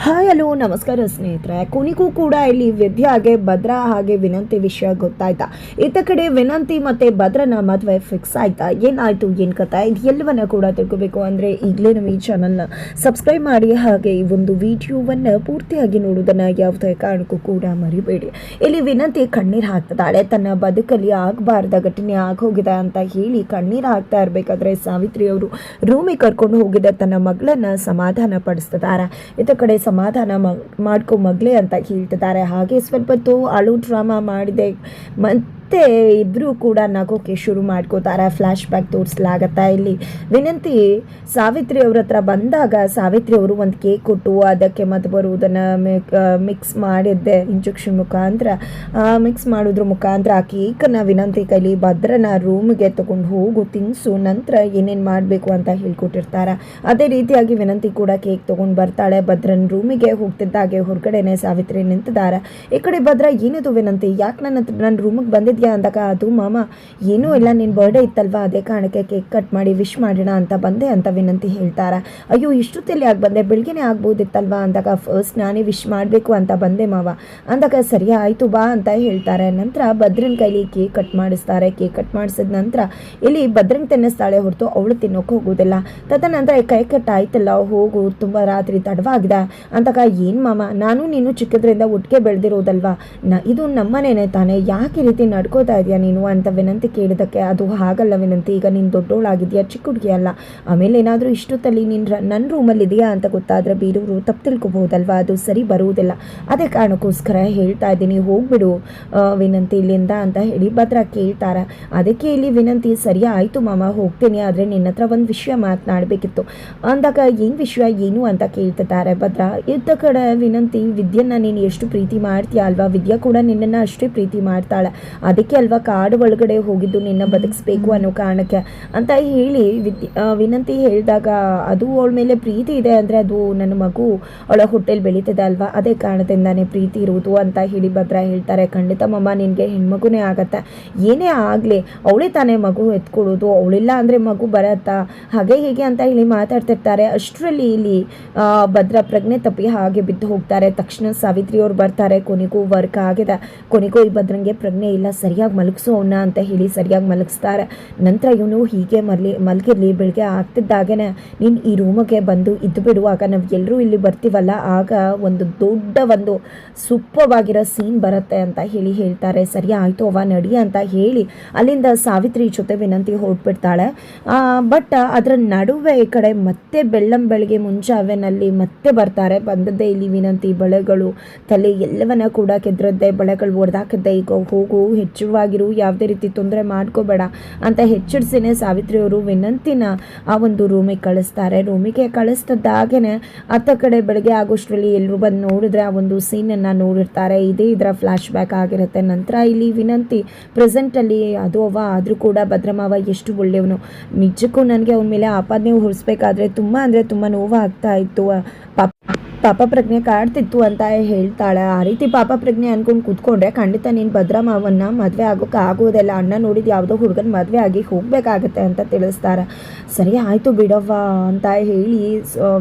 Hi hello ನಮಸ್ಕಾರ ಸ್ನೇಹಿತರೆ. ಕೊನೆಗೂ ಕೂಡ ಇಲ್ಲಿ ವಿದ್ಯಾ ಹಾಗೆ ಭದ್ರಾ ಹಾಗೆ ವಿನಂತಿ ವಿಷಯ ಗೊತ್ತಾಯ್ತಾ? ಇತ್ತ ಕಡೆ ವಿನಂತಿ ಮತ್ತೆ ಭದ್ರನ ಮದುವೆ ಫಿಕ್ಸ್ ಆಯ್ತಾ? ಏನಾಯ್ತು, ಏನು ಕಥೆ, ಇದು ಎಲ್ಲವನ್ನ ಕೂಡ ತಿಳ್ಕೋಬೇಕು ಅಂದರೆ ಈಗಲೇ ನಮ್ಮ ಈ ಚಾನಲ್ನ ಸಬ್ಸ್ಕ್ರೈಬ್ ಮಾಡಿ ಹಾಗೆ ಈ ಒಂದು ವಿಡಿಯೋವನ್ನು ಪೂರ್ತಿಯಾಗಿ ನೋಡೋದನ್ನು ಯಾವುದೇ ಕಾರಣಕ್ಕೂ ಕೂಡ ಮರಿಬೇಡಿ. ಇಲ್ಲಿ ವಿನಂತಿ ಕಣ್ಣೀರು ಹಾಕ್ತಿದ್ದಾಳೆ. ತನ್ನ ಬದುಕಲ್ಲಿ ಆಗಬಾರ್ದ ಘಟನೆ ಆಗೋಗಿದೆ ಅಂತ ಹೇಳಿ ಕಣ್ಣೀರು ಹಾಕ್ತಾ ಇರಬೇಕಾದ್ರೆ ಸಾವಿತ್ರಿ ಅವರು ರೂಮಿಗೆ ಕರ್ಕೊಂಡು ಹೋಗಿದ್ದ ತನ್ನ ಮಗಳನ್ನ ಸಮಾಧಾನ ಪಡಿಸ್ತಿದ್ದಾರೆ. ಇತ್ತ ಕಡೆ ಸಮಾಧಾನ ಮಾಡ್ಕೊ ಮಗಳೇ ಅಂತ ಹೇಳ್ತಿದ್ದಾರೆ. ಹಾಗೆ ಸ್ವಲ್ಪ ಹೊತ್ತು ಅಳು ಡ್ರಾಮಾ ಮಾಡಿದೆ ಮತ್ತೆ ಇಬ್ಬರು ಕೂಡ ನಗೋಕೆ ಶುರು ಮಾಡ್ಕೋತಾರೆ. ಫ್ಲ್ಯಾಶ್ ಬ್ಯಾಕ್ ತೋರಿಸಲಾಗತ್ತಾ. ಇಲ್ಲಿ ವಿನಂತಿ ಸಾವಿತ್ರಿ ಅವ್ರ ಹತ್ರ ಬಂದಾಗ ಸಾವಿತ್ರಿ ಅವರು ಒಂದು ಕೇಕ್ ಕೊಟ್ಟು ಅದಕ್ಕೆ ಮತ್ತೆ ಬರುವುದನ್ನು ಮಿಕ್ಸ್ ಮಾಡಿದ್ದೆ ಇಂಜೆಕ್ಷನ್ ಮುಖಾಂತರ ಮಿಕ್ಸ್ ಮಾಡೋದ್ರ ಮುಖಾಂತರ ಆ ಕೇಕನ್ನು ವಿನಂತಿ ಕೈಲಿ ಭದ್ರನ ರೂಮ್ಗೆ ತಗೊಂಡು ಹೋಗು ತಿನ್ನಿಸು, ನಂತರ ಏನೇನು ಮಾಡಬೇಕು ಅಂತ ಹೇಳ್ಕೊಟ್ಟಿರ್ತಾರೆ. ಅದೇ ರೀತಿಯಾಗಿ ವಿನಂತಿ ಕೂಡ ಕೇಕ್ ತೊಗೊಂಡು ಬರ್ತಾಳೆ. ಭದ್ರನ ರೂಮಿಗೆ ಹೋಗ್ತಿದ್ದಾಗೆ ಹೊರಗಡೆನೆ ಸಾವಿತ್ರಿ ನಿಂತಿದ್ದಾರೆ. ಈ ಕಡೆ ಭದ್ರ ಏನಿದು ವಿನಂತಿ, ಯಾಕೆ ನನ್ನ ರೂಮಿಗೆ ಬಂದಿದ್ಯಾ ಅಂದಾಗ, ಅದು ಮಾಮ ಏನೂ ಇಲ್ಲ, ನಿನ್ನ ಬರ್ಡೇ ಇತ್ತಲ್ವಾ ಅದೇ ಕಾರಣಕ್ಕೆ ಕೇಕ್ ಕಟ್ ಮಾಡಿ ವಿಶ್ ಮಾಡೋಣ ಅಂತ ಬಂದೆ ಅಂತ ವಿನಂತಿ ಹೇಳ್ತಾರೆ. ಅಯ್ಯೋ ಇಷ್ಟೊತ್ತಲ್ಲಿ ಯಾಕೆ ಬಂದೆ, ಬೆಳಗ್ಗೆನೇ ಆಗ್ಬೋದಿತ್ತಲ್ವಾ ಅಂದಾಗ, ಫಸ್ಟ್ ನಾನೇ ವಿಶ್ ಮಾಡಬೇಕು ಅಂತ ಬಂದೆ ಮಾವ ಅಂದಾಗ, ಸರಿ ಆಯಿತು ಬಾ ಅಂತ ಹೇಳ್ತಾರೆ. ನಂತರ ಭದ್ರನ ಕೈಲಿ ಕೇಕ್ ಕಟ್ ಮಾಡಿಸ್ತಾರೆ. ಕೇಕ್ ಕಟ್ ಮಾಡಿಸಿದ ನಂತರ ಇಲ್ಲಿ ಭದ್ರನ್ ತಿನ್ನಿಸ್ತಾಳೆ ಹೊರತು ಅವಳು ತಿನ್ನೋಕೆ ಹೋಗೋದಿಲ್ಲ. ತದನಂತರ ಕೈ ಕಟ್ ಆಯ್ತಲ್ಲ ಹೋಗು, ತುಂಬ ರಾತ್ರಿ ತಡವಾಗಿದೆ ಅಂದಾಗ, ಏನು ಮಾಮ ನಾನು ನೀನು ಚಿಕ್ಕದ್ರಿಂದ ಒಟ್ಟಿಗೆ ಬೆಳೆದಿರೋದಲ್ವಾ, ಇದು ನಮ್ಮನೇನೆ ತಾನೇ, ಯಾಕೆ ಈ ರೀತಿ ನಡ್ಕೋತಾ ಇದೆಯಾ ನೀನು ಅಂತ ವಿನಂತಿ ಕೇಳಿದಕ್ಕೆ, ಅದು ಹಾಗಲ್ಲ ವಿನಂತಿ, ಈಗ ನೀನು ದೊಡ್ಡವಳಾಗಿದೆಯಾ, ಚಿಕ್ಕ ಹುಡುಗಿ ಅಲ್ಲ. ಆಮೇಲೆ ಏನಾದರೂ ಇಷ್ಟೊತ್ತಲ್ಲಿ ನೀನು ನನ್ನ ರೂಮಲ್ಲಿ ಇದೆಯಾ ಅಂತ ಗೊತ್ತಾದರೆ ಬೇರೆಯವರು ತಪ್ಪು ತಿಳ್ಕೊಬಹುದಲ್ವಾ, ಅದು ಸರಿ ಬರುವುದಿಲ್ಲ. ಅದೇ ಕಾರಣಕ್ಕೋಸ್ಕರ ಹೇಳ್ತಾ ಇದ್ದೀನಿ, ಹೋಗ್ಬಿಡು ವಿನಂತಿ ಇಲ್ಲಿಂದ ಅಂತ ಹೇಳಿ ಭದ್ರ ಕೇಳ್ತಾರೆ. ಅದಕ್ಕೆ ಇಲ್ಲಿ ವಿನಂತಿ, ಸರಿ ಆಯಿತು ಮಾಮ ಹೋಗ್ತೀನಿ, ಆದರೆ ನಿನ್ನ ಹತ್ರ ಒಂದು ವಿಷಯ ಮಾತನಾಡಬೇಕಿತ್ತು ಅಂದಾಗ, ಏನು ವಿಷಯ ಏನು ಅಂತ ಕೇಳ್ತಿದ್ದಾರೆ ಭದ್ರ. ಇದ್ದ ಕಡೆ ವಿನಂತಿ, ವಿದ್ಯೆನ ನೀನು ಎಷ್ಟು ಪ್ರೀತಿ ಮಾಡ್ತೀಯ ಅಲ್ವಾ, ವಿದ್ಯಾ ಕೂಡ ನಿನ್ನನ್ನು ಅಷ್ಟೇ ಪ್ರೀತಿ ಮಾಡ್ತಾಳೆ, ಅದಕ್ಕೆ ಅಲ್ವಾ ಕಾಡು ಒಳಗಡೆ ಹೋಗಿದ್ದು ನಿನ್ನ ಬದುಕಿಸ್ಬೇಕು ಅನ್ನೋ ಕಾರಣಕ್ಕೆ ಅಂತ ಹೇಳಿ ವಿನಂತಿ ಹೇಳಿದಾಗ, ಅದು ಅವಳ ಮೇಲೆ ಪ್ರೀತಿ ಇದೆ ಅಂದರೆ ಅದು ನನ್ನ ಮಗು ಅವಳ ಹೊಟ್ಟೆಲಿ ಬೆಳೀತಿದೆ ಅಲ್ವಾ, ಅದೇ ಕಾರಣದಿಂದಾನೇ ಪ್ರೀತಿ ಇರುವುದು ಅಂತ ಹೇಳಿ ಭದ್ರ ಹೇಳ್ತಾರೆ. ಖಂಡಿತ ಮಮ್ಮ ನಿನಗೆ ಹೆಣ್ಮಗುನೇ ಆಗತ್ತೆ, ಏನೇ ಆಗಲಿ ಅವಳೇ ತಾನೇ ಮಗು ಎತ್ಕೊಳ್ಳೋದು, ಅವಳಿಲ್ಲ ಅಂದರೆ ಮಗು ಬರತ್ತಾ, ಹಾಗೆ ಹೀಗೆ ಅಂತ ಹೇಳಿ ಮಾತಾಡ್ತಿರ್ತಾರೆ. ಅಷ್ಟರಲ್ಲಿ ಇಲ್ಲಿ ಭದ್ರ ಪ್ರಜ್ಞೆ ತಪ್ಪಿ ಹಾಗೆ ಬಿದ್ದು ಹೋಗ್ತಾರೆ. ತಕ್ಷಣ ಸಾವಿತ್ರಿ ಅವ್ರು ಬರ್ತಾರೆ. ಕೊನೆಗೂ ವರ್ಕ್ ಆಗಿದೆ, ಕೊನೆಗೂ ಈ ಭದ್ರಂಗೆ ಪ್ರಜ್ಞೆ ಇಲ್ಲ, ಸರಿಯಾಗಿ ಮಲಗಿಸೋ ಅವನ್ನ ಅಂತ ಹೇಳಿ ಸರಿಯಾಗಿ ಮಲಗಿಸ್ತಾರೆ. ನಂತರ ಇವನು ಹೀಗೆ ಮಲಗಿರಲಿ, ಬೆಳಗ್ಗೆ ಆಗ್ತಿದ್ದಾಗೇ ನೀನು ಈ ರೂಮಿಗೆ ಬಂದು ಇದ್ದು ಬಿಡುವಾಗ ನಾವು ಎಲ್ಲರೂ ಇಲ್ಲಿ ಬರ್ತೀವಲ್ಲ, ಆಗ ಒಂದು ದೊಡ್ಡ ಒಂದು ಸೂಪರ್ವಾಗಿರೋ ಸೀನ್ ಬರುತ್ತೆ ಅಂತ ಹೇಳಿ ಹೇಳ್ತಾರೆ. ಸರಿ ಆಯಿತು ಅವ್ವ ನಡಿ ಅಂತ ಹೇಳಿ ಅಲ್ಲಿಂದ ಸಾವಿತ್ರಿ ಜೊತೆ ವಿನಂತಿ ಹೊರಟ್ಬಿಡ್ತಾಳೆ. ಬಟ್ ಅದರ ನಡುವೆ ಈ ಕಡೆ ಮತ್ತೆ ಬೆಳ್ಳಂಬೆಳಗ್ಗೆ ಮುಂಜಾವೆನಲ್ಲಿ ಮತ್ತೆ ಬರ್ತಾರೆ. ಬಂದದ್ದೇ ಇಲ್ಲಿ ವಿನಂತಿ ಬಳೆಗಳು ತಲೆ ಎಲ್ಲವನ್ನ ಕೂಡ ಕೆದ್ರದ್ದೆ, ಬಳೆಗಳು ಹೊಡೆದಾಕದ್ದೆ, ಈಗ ಹೋಗು ಹೆಚ್ಚುವಾಗಿರು, ಯಾವುದೇ ರೀತಿ ತೊಂದರೆ ಮಾಡ್ಕೋಬೇಡ ಅಂತ ಎಚ್ಚರಿಸಿನೇ ಸಾವಿತ್ರಿ ಅವರು ವಿನಂತಿನ ಆ ಒಂದು ರೂಮಿಗೆ ಕಳಿಸ್ತಾರೆ. ರೂಮಿಗೆ ಕಳಿಸ್ತಿದ್ದಾಗೇ ಅತ್ತ ಕಡೆ ಬೆಳಗ್ಗೆ ಆಗೋಷ್ಟರಲ್ಲಿ ಎಲ್ಲರೂ ಬಂದು ನೋಡಿದ್ರೆ ಆ ಒಂದು ಸೀನನ್ನು ನೋಡಿರ್ತಾರೆ. ಇದೇ ಇದರ ಫ್ಲ್ಯಾಶ್ ಬ್ಯಾಕ್ ಆಗಿರುತ್ತೆ. ನಂತರ ಇಲ್ಲಿ ವಿನಂತಿ ಪ್ರೆಸೆಂಟಲ್ಲಿ ಅದು ಅವ್ವ ಆದರೂ ಕೂಡ ಭದ್ರಮಾವ ಎಷ್ಟು ಒಳ್ಳೆಯವನು, ನಿಜಕ್ಕೂ ನನಗೆ ಅವನ ಮೇಲೆ ಆಪಾದನೆ ಹೊರಿಸ್ಬೇಕಾದ್ರೆ ತುಂಬ ಅಂದರೆ ತುಂಬ ನೋವಾಗ್ತಾ ಇತ್ತು, ಪಾಪ ಪ್ರಜ್ಞೆ ಕಾಡ್ತಿತ್ತು ಅಂತ ಹೇಳ್ತಾಳೆ. ಆ ರೀತಿ ಪಾಪ ಪ್ರಜ್ಞೆ ಅನ್ಕೊಂಡು ಕೂತ್ಕೊಂಡ್ರೆ ಖಂಡಿತ ನೀನು ಭದ್ರಮಾವನ್ನ ಮದುವೆ ಆಗೋಕೆ ಆಗೋದಿಲ್ಲ, ಅಣ್ಣ ನೋಡಿದ ಯಾವುದೋ ಹುಡುಗನ ಮದುವೆ ಆಗಿ ಹೋಗಬೇಕಾಗತ್ತೆ ಅಂತ ತಿಳಿಸ್ತಾರೆ. ಸರಿ ಆಯಿತು ಬಿಡವ್ವ ಅಂತ ಹೇಳಿ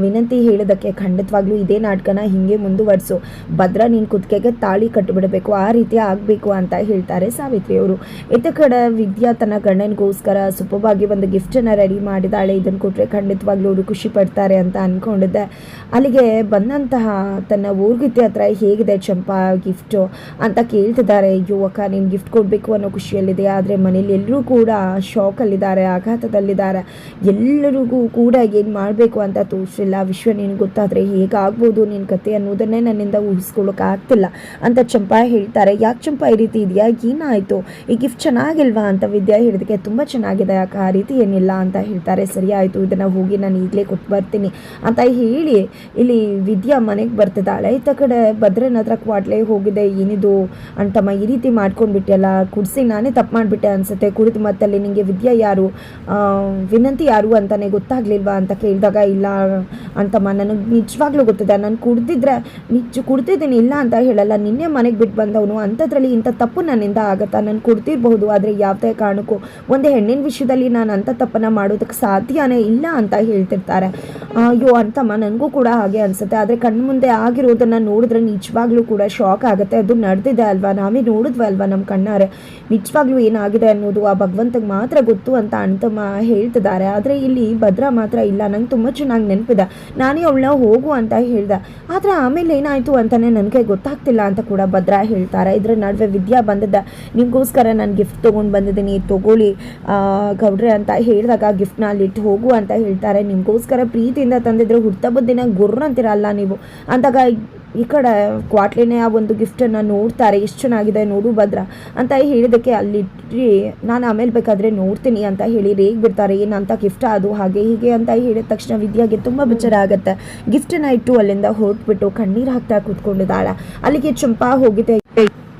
ವಿನಂತಿ ಹೇಳಿದಕ್ಕೆ, ಖಂಡಿತವಾಗ್ಲೂ ಇದೇ ನಾಟಕನ ಹೀಗೆ ಮುಂದುವರಿಸು, ಭದ್ರ ನೀನು ಕುತ್ತಿಗೆಗೆ ತಾಳಿ ಕಟ್ಟಿಬಿಡಬೇಕು, ಆ ರೀತಿ ಆಗಬೇಕು ಅಂತ ಹೇಳ್ತಾರೆ ಸಾವಿತ್ರಿ ಅವರು. ಇತ್ತ ಕಡೆ ವಿದ್ಯಾ ತನ್ನ ಗಂಡನಿಗೋಸ್ಕರ ಸುಪ್ಪವಾಗಿ ಒಂದು ಗಿಫ್ಟನ್ನು ರೆಡಿ ಮಾಡಿದಾಳೆ. ಇದನ್ನು ಕೊಟ್ಟರೆ ಖಂಡಿತವಾಗ್ಲೂ ಅವರು ಖುಷಿ ಪಡ್ತಾರೆ ಅಂತ ಅಂದ್ಕೊಂಡಿದ್ದೆ. ಅಲ್ಲಿಗೆ ಬಂದಂತಹ ತನ್ನ ಊರ್ಗಿತ್ತಿ ಹತ್ರ, ಹೇಗಿದೆ ಚಂಪಾ ಗಿಫ್ಟು ಅಂತ ಕೇಳ್ತಿದ್ದಾರೆ. ಅಯ್ಯೋ ಅಕ್ಕ ನೀನು ಗಿಫ್ಟ್ ಕೊಡಬೇಕು ಅನ್ನೋ ಖುಷಿಯಲ್ಲಿದೆ, ಆದರೆ ಮನೇಲಿ ಎಲ್ಲರೂ ಕೂಡ ಶಾಕಲ್ಲಿದ್ದಾರೆ, ಆಘಾತದಲ್ಲಿದ್ದಾರೆ, ಎಲ್ಲರಿಗೂ ಕೂಡ ಏನು ಮಾಡಬೇಕು ಅಂತ ತೋರಿಸಿಲ್ಲ. ವಿಶ್ವ ನೀನು ಗೊತ್ತಾದರೆ ಹೇಗಾಗ್ಬೋದು ನಿನ್ನ ಕತೆ ಅನ್ನೋದನ್ನೇ ನನ್ನಿಂದ ಊಹಿಸ್ಕೊಳ್ಳೋಕೆ ಆಗ್ತಿಲ್ಲ ಅಂತ ಚಂಪಾ ಹೇಳ್ತಾರೆ. ಯಾಕೆ ಚಂಪಾ ಈ ರೀತಿ ಇದೆಯಾ, ಏನಾಯಿತು, ಈ ಗಿಫ್ಟ್ ಚೆನ್ನಾಗಿಲ್ವಾ ಅಂತ ವಿದ್ಯಾ ಹೇಳಿದಕ್ಕೆ, ತುಂಬ ಚೆನ್ನಾಗಿದೆ ಯಾಕೆ, ಆ ರೀತಿ ಏನಿಲ್ಲ ಅಂತ ಹೇಳ್ತಾರೆ. ಸರಿ ಆಯಿತು ಇದನ್ನು ಹೋಗಿ ನಾನು ಈಗಲೇ ಕೊಟ್ಟು ಬರ್ತೀನಿ ಅಂತ ಹೇಳಿ ಇಲ್ಲಿ ವಿದ್ಯಾ ಮನೆಗೆ ಬರ್ತಿದ್ದಾಳೆ. ಇತ್ತ ಕಡೆ ಭದ್ರನ ಹತ್ರ ಕ್ವಾಟ್ಲೆ ಹೋಗಿದೆ, ಏನಿದು ಅಂತಮ್ಮ ಈ ರೀತಿ ಮಾಡ್ಕೊಂಡ್ಬಿಟ್ಟೆಲ್ಲ, ಕುಡಿಸಿ ನಾನೇ ತಪ್ಪು ಮಾಡಿಬಿಟ್ಟೆ ಅನಿಸುತ್ತೆ, ಕುಡಿದು ಮತ್ತಲ್ಲಿ ನಿಮಗೆ ವಿದ್ಯಾ ಯಾರು ವಿನಂತಿ ಯಾರು ಅಂತಾನೆ ಗೊತ್ತಾಗ್ಲಿಲ್ವಾ ಅಂತ ಕೇಳಿದಾಗ, ಇಲ್ಲ ಅಂತಮ್ಮ ನನಗೆ ನಿಜವಾಗ್ಲೂ ಗೊತ್ತಿದೆ, ನಾನು ಕುಡ್ತಿದ್ದೀನಿ ಇಲ್ಲ ಅಂತ ಹೇಳಲ್ಲ, ನಿನ್ನೆ ಮನೆಗೆ ಬಿಟ್ಟು ಬಂದವನು, ಅಂಥದ್ರಲ್ಲಿ ಇಂಥ ತಪ್ಪು ನನ್ನಿಂದ ಆಗುತ್ತಾ, ನಾನು ಕುಡ್ತಿರ್ಬಹುದು, ಆದರೆ ಯಾವುದೇ ಕಾರಣಕ್ಕೂ ಒಂದು ಹೆಣ್ಣಿನ ವಿಷಯದಲ್ಲಿ ನಾನು ಅಂಥ ತಪ್ಪನ್ನು ಮಾಡೋದಕ್ಕೆ ಸಾಧ್ಯನೇ ಇಲ್ಲ ಅಂತ ಹೇಳ್ತಿರ್ತಾರೆ. ಅಯ್ಯೋ ಅಂತಮ್ಮ ನನಗೂ ಕೂಡ ಹಾಗೆ ಅನಿಸುತ್ತೆ, ಆದರೆ ಕಣ್ಣು ಮುಂದೆ ಆಗಿರೋದನ್ನು ನೋಡಿದ್ರೆ ನಿಜವಾಗ್ಲೂ ಕೂಡ ಶಾಕ್ ಆಗುತ್ತೆ. ಅದು ನಡೆದಿದೆ ಅಲ್ವಾ, ನಾವೇ ನೋಡಿದ್ವಿ ಅಲ್ವಾ ನಮ್ಮ ಕಣ್ಣಾರೆ, ನಿಜವಾಗ್ಲೂ ಏನಾಗಿದೆ ಅನ್ನೋದು ಆ ಭಗವಂತಗೆ ಮಾತ್ರ ಗೊತ್ತು ಅಂತ ಅಣ್ತಮ್ಮ ಹೇಳ್ತಿದ್ದಾರೆ. ಆದರೆ ಇಲ್ಲಿ ಭದ್ರಾ ಮಾತ್ರ ಇಲ್ಲ, ನಂಗೆ ತುಂಬ ಚೆನ್ನಾಗಿ ನೆನಪಿದೆ, ನಾನೇ ಅವಳನ್ನ ಹೋಗು ಅಂತ ಹೇಳ್ದೆ, ಆದರೆ ಆಮೇಲೆ ಏನಾಯಿತು ಅಂತಲೇ ನನಗೆ ಗೊತ್ತಾಗ್ತಿಲ್ಲ ಅಂತ ಕೂಡ ಭದ್ರಾ ಹೇಳ್ತಾರೆ. ಇದರ ನಡುವೆ ವಿದ್ಯಾ ಬಂದಿದ್ದೆ, ನಿಮಗೋಸ್ಕರ ನಾನು ಗಿಫ್ಟ್ ತೊಗೊಂಡು ಬಂದಿದ್ದೀನಿ, ತೊಗೊಳ್ಳಿ ಗೌಡ್ರೆ ಅಂತ ಹೇಳಿದಾಗ ಗಿಫ್ಟ್ನ ಅಲ್ಲಿಟ್ಟು ಹೋಗು ಅಂತ ಹೇಳ್ತಾರೆ. ನಿಮಗೋಸ್ಕರ ಪ್ರೀತಿಯಿಂದ ತಂದಿದ್ರೆ ಹುಟ್ಟಹಬ್ಬದ ದಿನ ಗುರ್ರ ಅಂತೀರಲ್ಲ ನೀವು ಅಂದಾಗ ಈ ಕಡೆ ಕ್ವಾಟ್ಲಿನೇ ಆ ಒಂದು ಗಿಫ್ಟನ್ನು ನೋಡ್ತಾರೆ, ಎಷ್ಟು ಚೆನ್ನಾಗಿದೆ ನೋಡು ಭದ್ರ ಅಂತ ಹೇಳಿದಕ್ಕೆ ಅಲ್ಲಿಟ್ಟು ನಾನು ಆಮೇಲೆ ಬೇಕಾದರೆ ನೋಡ್ತೀನಿ ಅಂತ ಹೇಳಿ ರೇಗ್ ಬಿಡ್ತಾರೆ. ಏನಂತ ಗಿಫ್ಟ್ ಅದು ಹಾಗೆ ಹೀಗೆ ಅಂತ ಹೇಳಿದ ತಕ್ಷಣ ವಿದ್ಯಾಗೆ ತುಂಬ ಬೇಜಾರ ಆಗುತ್ತೆ. ಗಿಫ್ಟನ್ನು ಇಟ್ಟು ಅಲ್ಲಿಂದ ಹೊರಟ್ಬಿಟ್ಟು ಕಣ್ಣೀರು ಹಾಕ್ತಾ ಕೂತ್ಕೊಂಡಿದ್ದಾಳೆ. ಅಲ್ಲಿಗೆ ಚಂಪಾ ಹೋಗಿದೆ,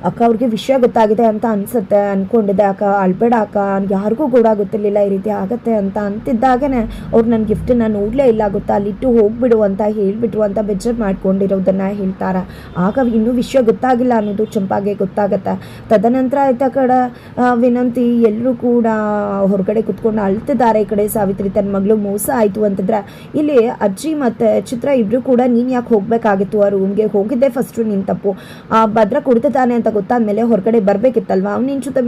ಅಕ್ಕ ಅವ್ರಿಗೆ ವಿಷಯ ಗೊತ್ತಾಗಿದೆ ಅಂತ ಅನ್ಸುತ್ತೆ, ಅಂದ್ಕೊಂಡಿದ್ದೆ ಅಕ್ಕ ಅಳ್ಬೇಡ ಅಕ್ಕ, ಯಾರಿಗೂ ಕೂಡ ಗೊತ್ತಿರಲಿಲ್ಲ ಈ ರೀತಿ ಆಗತ್ತೆ ಅಂತ ಅಂತಿದ್ದಾಗನೇ ಅವ್ರು ನನ್ನ ಗಿಫ್ಟನ್ನು ನೋಡಲೇ ಇಲ್ಲ ಗೊತ್ತಾ, ಅಲ್ಲಿಟ್ಟು ಹೋಗ್ಬಿಡು ಅಂತ ಹೇಳಿಬಿಟ್ರು ಅಂತ ಬೇಜಾರು ಮಾಡ್ಕೊಂಡಿರೋದನ್ನು ಹೇಳ್ತಾರೆ. ಆಗ ಇನ್ನೂ ವಿಷಯ ಗೊತ್ತಾಗಿಲ್ಲ ಅನ್ನೋದು ಚಂಪಾಗೆ ಗೊತ್ತಾಗತ್ತೆ. ತದನಂತರ ಆಯ್ತ ಕಡೆ ವಿನಂತಿ ಎಲ್ಲರೂ ಕೂಡ ಹೊರಗಡೆ ಕುತ್ಕೊಂಡು ಅಳ್ತಿದ್ದಾರೆ. ಈ ಕಡೆ ಸಾವಿತ್ರಿ ತನ್ನ ಮಗಳು ಮೋಸ ಆಯಿತು ಅಂತಂದ್ರೆ ಇಲ್ಲಿ ಅಜ್ಜಿ ಮತ್ತು ಚಿತ್ರ ಇಬ್ಬರು ಕೂಡ ನೀನು ಯಾಕೆ ಹೋಗಬೇಕಾಗಿತ್ತು ಆ ರೂಮ್ಗೆ, ಹೋಗಿದ್ದೆ ಫಸ್ಟು ನಿನ್ನ ತಪ್ಪು, ಭದ್ರ ಕುಡ್ತಿದ್ದಾನೆ ಅಂತ ಗೊತ್ತಾದ್ಮೇಲೆ ಹೊರಗಡೆ ಬರಬೇಕಿತ್ತಲ್ವಾ, ಅವ್ನು ನಿನ್ನ ಜೊತೆ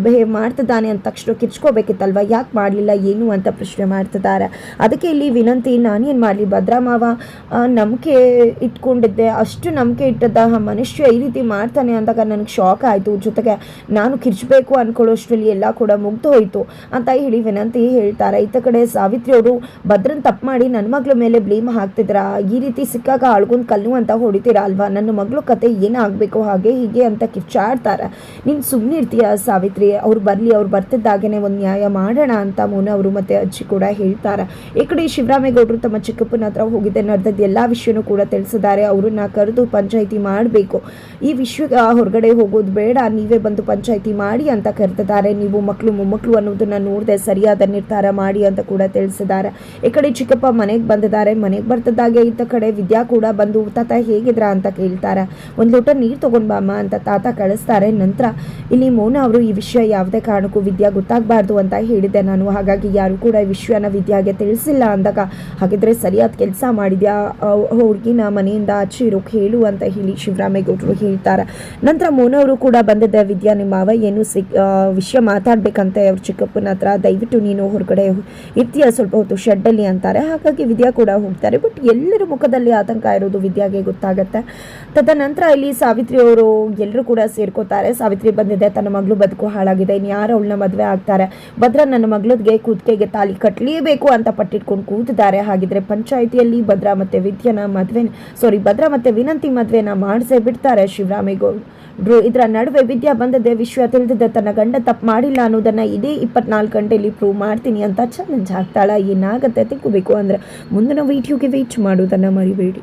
ಬಿಹೇವ್ ಮಾಡ್ತಿದ್ದಾನೆ ಅಂತ ತಕ್ಷಣ ಕಿರ್ಚ್ಕೋಬೇಕಿತ್ತಲ್ವ, ಯಾಕೆ ಮಾಡಲಿಲ್ಲ ಏನು ಅಂತ ಪ್ರಶ್ನೆ ಮಾಡ್ತಿದ್ದಾರೆ. ಅದಕ್ಕೆ ಇಲ್ಲಿ ವಿನಂತಿ ನಾನೇನು ಮಾಡಲಿ, ಭದ್ರಾ ಮಾವ ನಂಬಿಕೆ ಇಟ್ಕೊಂಡಿದ್ದೆ, ಅಷ್ಟು ನಂಬಿಕೆ ಇಟ್ಟದ ಮನುಷ್ಯ ಈ ರೀತಿ ಮಾಡ್ತಾನೆ ಅಂದಾಗ ನನಗೆ ಶಾಕ್ ಆಯಿತು, ಜೊತೆಗೆ ನಾನು ಕಿರ್ಚಬೇಕು ಅಂದ್ಕೊಳ್ಳೋಷ್ಟರಲ್ಲಿ ಎಲ್ಲ ಕೂಡ ಮುಗ್ದು ಹೋಯಿತು ಅಂತ ಹೇಳಿ ವಿನಂತಿ ಹೇಳ್ತಾರೆ. ಈತ ಕಡೆ ಸಾವಿತ್ರಿ ಅವರು ಭದ್ರನ್ ತಪ್ಪು ಮಾಡಿ ನನ್ನ ಮಗಳ ಮೇಲೆ ಬ್ಲೇಮ್ ಹಾಕ್ತಿದ್ರ, ಈ ರೀತಿ ಸಿಕ್ಕಾಗ ಅಳ್ಗೊಂಡು ಕಲ್ಲು ಅಂತ ಹೊಡಿತೀರಾ ಅಲ್ವಾ, ನನ್ನ ಮಗಳು ಕತೆ ಏನಾಗಬೇಕು ಹಾಗೆ ಹೀಗೆ ಅಂತ ಕಿಚ್ಚಾಡ್ತಾರೆ. ನೀನು ಸುಮ್ಮನೆ ಇರ್ತೀಯ ಸಾವಿತ್ರಿ, ಅವ್ರು ಬರಲಿ, ಅವ್ರು ಬರ್ತಿದ್ದಾಗೇ ಒಂದು ನ್ಯಾಯ ಮಾಡೋಣ ಅಂತ ಮೋನ ಅವರು ಮತ್ತು ಅಜ್ಜಿ ಕೂಡ ಹೇಳ್ತಾರೆ. ಈ ಕಡೆ ಶಿವರಾಮೇಗೌಡರು ತಮ್ಮ ಚಿಕ್ಕಪ್ಪನ ಹತ್ರ ಹೋಗಿದ್ದೆ ನಡೆದದ್ದು ಎಲ್ಲ ವಿಷಯನೂ ಕೂಡ ತಿಳಿಸಿದ್ದಾರೆ. ಅವ್ರನ್ನ ಕರೆದು ಪಂಚಾಯಿತಿ ಮಾಡಬೇಕು, ಈ ವಿಷಯ ಹೊರಗಡೆ ಹೋಗೋದು ಬೇಡ, ನೀವೇ ಬಂದು ಪಂಚಾಯಿತಿ ಮಾಡಿ ಅಂತ ಕರೆದಿದ್ದಾರೆ. ನೀವು ಮಕ್ಕಳು ಮೊಮ್ಮಕ್ಕಳು ಅನ್ನೋದನ್ನ ನೋಡದೆ ಸರಿಯಾದ ನಿರ್ಧಾರ ಮಾಡಿ ಅಂತ ಕೂಡ ತಿಳಿಸಿದ್ದಾರೆ. ಈ ಕಡೆ ಚಿಕ್ಕಪ್ಪ ಮನೆಗೆ ಬಂದಿದ್ದಾರೆ. ಮನೆಗೆ ಬರ್ತಿದ್ದಾಗೆ ಇತ್ತ ಕಡೆ ವಿದ್ಯಾ ಕೂಡ ಬಂದು ತಾತ ಹೇಗಿದ್ರ ಅಂತ ಕೇಳ್ತಾರೆ. ಒಂದು ಲೋಟ ನೀರು ತೊಗೊಂಡು ಬಾಮ್ಮ ಅಂತ ತಾತ ಕಳಿಸ್ತಾರೆ. ನಂತರ ಇಲ್ಲಿ ಮೋನ ಅವರು ಈ ವಿಷಯ ಯಾವುದೇ ಕಾರಣಕ್ಕೂ ವಿದ್ಯಾ ಗೊತ್ತಾಗಬಾರ್ದು ಅಂತ ಹೇಳಿದ್ದೆ ನಾನು, ಹಾಗಾಗಿ ಯಾರು ಕೂಡ ಈ ವಿಷಯನ ವಿದ್ಯಾಗೆ ತಿಳಿಸಿಲ್ಲ ಅಂದಾಗ ಹಾಗಿದ್ರೆ ಸರಿಯಾದ ಕೆಲಸ ಮಾಡಿದ್ಯಾ, ಹುಡುಗಿನ ಮನೆಯಿಂದ ಆಚೆ ಇರೋಕೆ ಹೇಳು ಅಂತ ಹೇಳಿ ಶಿವರಾಮೇಗೌಡರು ಹೇಳ್ತಾರೆ. ನಂತರ ಮೋನ ಅವರು ಕೂಡ ಬಂದಿದ್ದೆ, ವಿದ್ಯಾ ನಿಮ್ಮ ಮಾವ ಏನು ವಿಷಯ ಮಾತಾಡ್ಬೇಕಂತೆ ಅವ್ರ ಚಿಕ್ಕಪ್ಪನ ಹತ್ರ, ದಯವಿಟ್ಟು ನೀನು ಹೊರಗಡೆ ಇರ್ತೀಯ ಸ್ವಲ್ಪ ಹೊತ್ತು ಶೆಡ್ಡಲ್ಲಿ ಅಂತಾರೆ. ಹಾಗಾಗಿ ವಿದ್ಯಾ ಕೂಡ ಹೋಗ್ತಾರೆ. ಬಟ್ ಎಲ್ಲರ ಮುಖದಲ್ಲಿ ಆತಂಕ ಇರೋದು ವಿದ್ಯಾಗೆ ಗೊತ್ತಾಗತ್ತೆ. ತದನಂತರ ಇಲ್ಲಿ ಸಾವಿತ್ರಿ ಅವರು ಎಲ್ಲರೂ ಕೂಡ ಸೇರ್ಕೋತಾರೆ. ಸಾವಿತ್ರಿ ಬಂದಿದೆ, ತನ್ನ ಮಗಳು ಬದುಕು ಹಾಳಾಗಿದೆ, ಇನ್ನು ಯಾರು ಅವಳನ್ನ ಮದುವೆ ಆಗ್ತಾರೆ, ಭದ್ರ ನನ್ನ ಮಗಳಿಗೆ ಕೂತ್ಕೆಗೆ ತಾಲಿ ಕಟ್ಟಲೇಬೇಕು ಅಂತ ಪಟ್ಟಿಟ್ಕೊಂಡು ಕೂತಿದ್ದಾರೆ. ಹಾಗಿದ್ರೆ ಪಂಚಾಯಿತಿಯಲ್ಲಿ ಭದ್ರ ಮತ್ತೆ ಭದ್ರ ಮತ್ತೆ ವಿನಂತಿ ಮದುವೆನ ಮಾಡಿಸೇ ಬಿಡ್ತಾರೆ ಶಿವರಾಮೇಗೌಡರು. ಇದರ ನಡುವೆ ವಿದ್ಯಾ ಬಂದದ್ದೇ ವಿಷಯ ತಿಳಿದಿದ್ದೆ, ತನ್ನ ಗಂಡ ತಪ್ಪು ಮಾಡಿಲ್ಲ ಅನ್ನೋದನ್ನ ಇದೇ 24 ಗಂಟೆಯಲ್ಲಿ ಪ್ರೂವ್ ಮಾಡ್ತೀನಿ ಅಂತ ಚಾಲೆಂಜ್ ಹಾಕ್ತಾಳ. ಏನಾಗತ್ತೆ ತಿಳ್ಕೋಬೇಕು ಅಂದ್ರೆ ಮುಂದಿನ ವಿಡಿಯೋಗೆ ವೇಟ್ ಮಾಡೋದನ್ನ ಮರಿಬೇಡಿ.